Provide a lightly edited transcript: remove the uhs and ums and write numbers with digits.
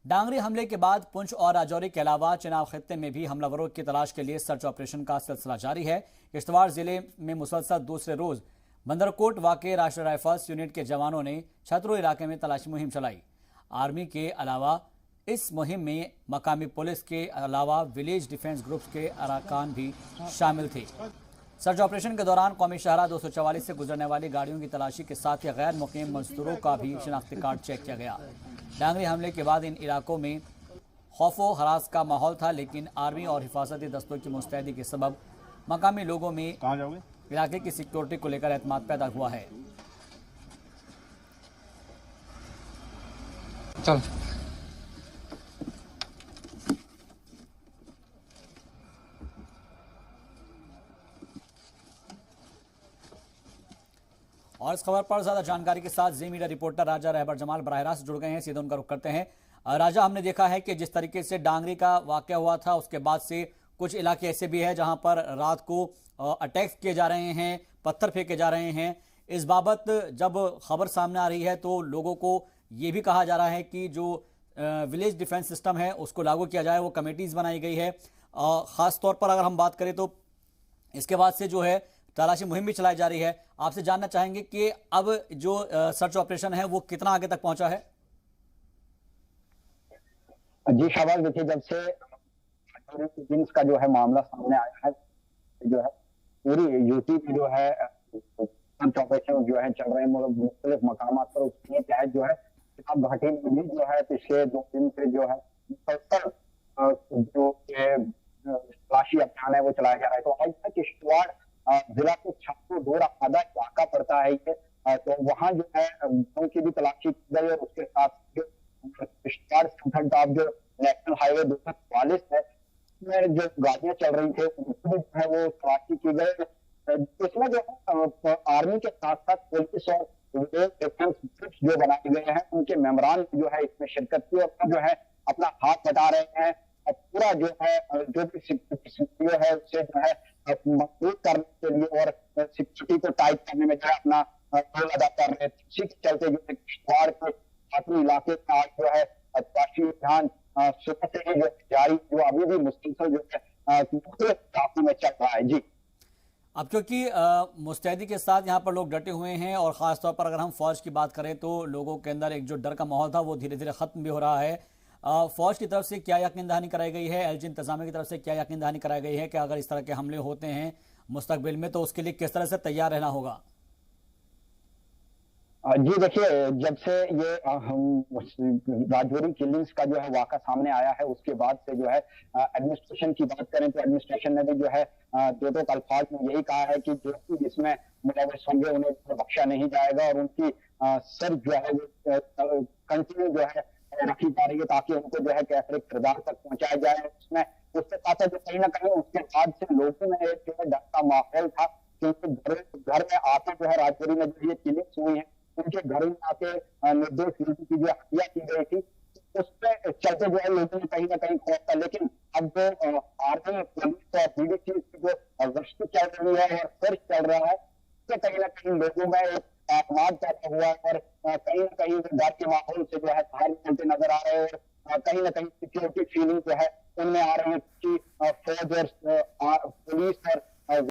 डांगरी हमले के बाद पुंछ और राजौरी के अलावा चेनाब खित्ते में भी हमलावरों की तलाश के लिए सर्च ऑपरेशन का सिलसिला जारी है। किश्तवाड़ जिले में मुसलसल दूसरे रोज बंदरकोट वाक़े राष्ट्रीय राइफल्स यूनिट के जवानों ने छतरो इलाके में तलाशी मुहिम चलाई। आर्मी के अलावा इस मुहिम में मकामी पुलिस के अलावा विलेज डिफेंस ग्रुप्स के अरकान भी शामिल थे। सर्च ऑपरेशन के दौरान कौमी शाहरा 244 से गुजरने वाली गाड़ियों की तलाशी के साथ ही गैर मुकीम मजदूरों का भी शिनाख्ती कार्ड चेक किया गया। डांगरी हमले के बाद इन इलाकों में खौफो हरास का माहौल था, लेकिन आर्मी और हिफाजती दस्तों की मुस्तैदी के सबब मकामी लोगों में इलाके की सिक्योरिटी को लेकर एतमाद पैदा हुआ है। चल और इस खबर पर ज्यादा जानकारी के साथ जी मीडिया रिपोर्टर राजा रहबर जमाल बराह रास्त जुड़ गए हैं। सीधे उनका रुख करते हैं। राजा, हमने देखा है कि जिस तरीके से डांगरी का वाकया हुआ था उसके बाद से कुछ इलाके ऐसे भी हैं जहां पर रात को अटैक्स किए जा रहे हैं, पत्थर फेंके जा रहे हैं। इस बाबत जब खबर सामने आ रही है तो लोगों को ये भी कहा जा रहा है कि जो विलेज डिफेंस सिस्टम है उसको लागू किया जाए, वो कमेटीज बनाई गई है। खास तौर पर अगर हम बात करें तो इसके बाद से जो है तलाशी मुहिम भी चलाई जा रही है। आपसे जानना चाहेंगे कि अब जो सर्च ऑपरेशन है वो कितना आगे तक पहुंचा है? जी शाबाश, देखिए जब से जिन्स का जो है मामला सामने आया है, जो है पूरी यूपी में जो है सर्च ऑपरेशन जो है चल रहे हैं मुख्तलिफ मकामात पर। उसके तहत जो है चेनाब घाटी में भी जो है पिछले 2 दिन से जो है मुसलसल जो तलाशी अभियान है वो चलाया जा रहा है। तो आज तक किश्तवाड़ जिला के 600 दूर आधा इलाका पड़ता है ये, तो वहाँ जो है उनकी भी तलाशी की गई और उसके साथ जो किश्तवाड़ संथाल जो नेशनल हाईवे 244 है उसमें जो गाड़ियां चल रही थी उनको भी जो है वो तलाशी की गई। इसमें जो है आर्मी के साथ साथ पुलिस और डिफेंस ग्रुप्स जो बनाए गए हैं उनके मेंबरान जो है इसमें शिरकत की और जो है अपना हाथ बटा रहे हैं। पूरा जो है जो भी सिक्योरिटी है उससे जो है मजबूत करने के लिए और सिक्योरिटी को टाइट करने में जो है अपना रोल अदा कर रहे हैं। इसी के चलते जो है किश्तवाड़ के छात्री इलाके में आज जो है तलाशी अभियान सुबह से ही जो जारी, जो अभी भी मुसलसल जो है मुख्तलिफ इलाकों में चल रहा है। जी, अब क्योंकि मुस्तैदी के साथ यहाँ पर लोग डटे हुए हैं और ख़ासतौर पर अगर हम फौज की बात करें तो लोगों के अंदर एक जो डर का माहौल था वो धीरे धीरे ख़त्म भी हो रहा है। फौज की तरफ से क्या यकीन दहानी कराई गई है, एलजी इंतजामिया की तरफ से क्या यकीन दहानी कराई गई है कि अगर इस तरह के हमले होते हैं मुस्तकबिल में तो उसके लिए किस तरह से तैयार रहना होगा? जी देखिए, जब से ये राजौरी किलिंग्स का जो है वाक़ा सामने आया है उसके बाद से जो है एडमिनिस्ट्रेशन की बात करें तो एडमिनिस्ट्रेशन ने भी जो है दो अल्फाज में यही कहा है कि जो भी जिसमें मुलविस होंगे उन्हें बख्शा नहीं जाएगा और उनकी सर जो है वो कंटिन्यू जो है रखी जा रही है ताकि उनको जो है कैफरे किरदार तक पहुंचाया जाए। उसमें उसके साथ जो कहीं ना कहीं उसके बाद से लोगों में एक जो है डर का माहौल था, क्योंकि घर में आके जो है राजौरी में जो ये किलिंग्स हुई है उनके घर में आके निर्दोष लोगों की जो हत्या की गई थी उसपे चलते जो है लोगों में कहीं ना कहीं खौफ था। लेकिन अब जो आर्मी पुलिस और बीडीसी की जो गश्त चल रही है और सर्च चल रहा है उससे कहीं ना कहीं लोगों में एक एतमाद पैदा हुआ और कहीं ना कहीं डर के माहौल से जो है बाहर निकलते नजर आ रहे हैं और कहीं ना कहीं सिक्योरिटी फीलिंग जो है उनमें आ रही है कि फौज और पुलिस और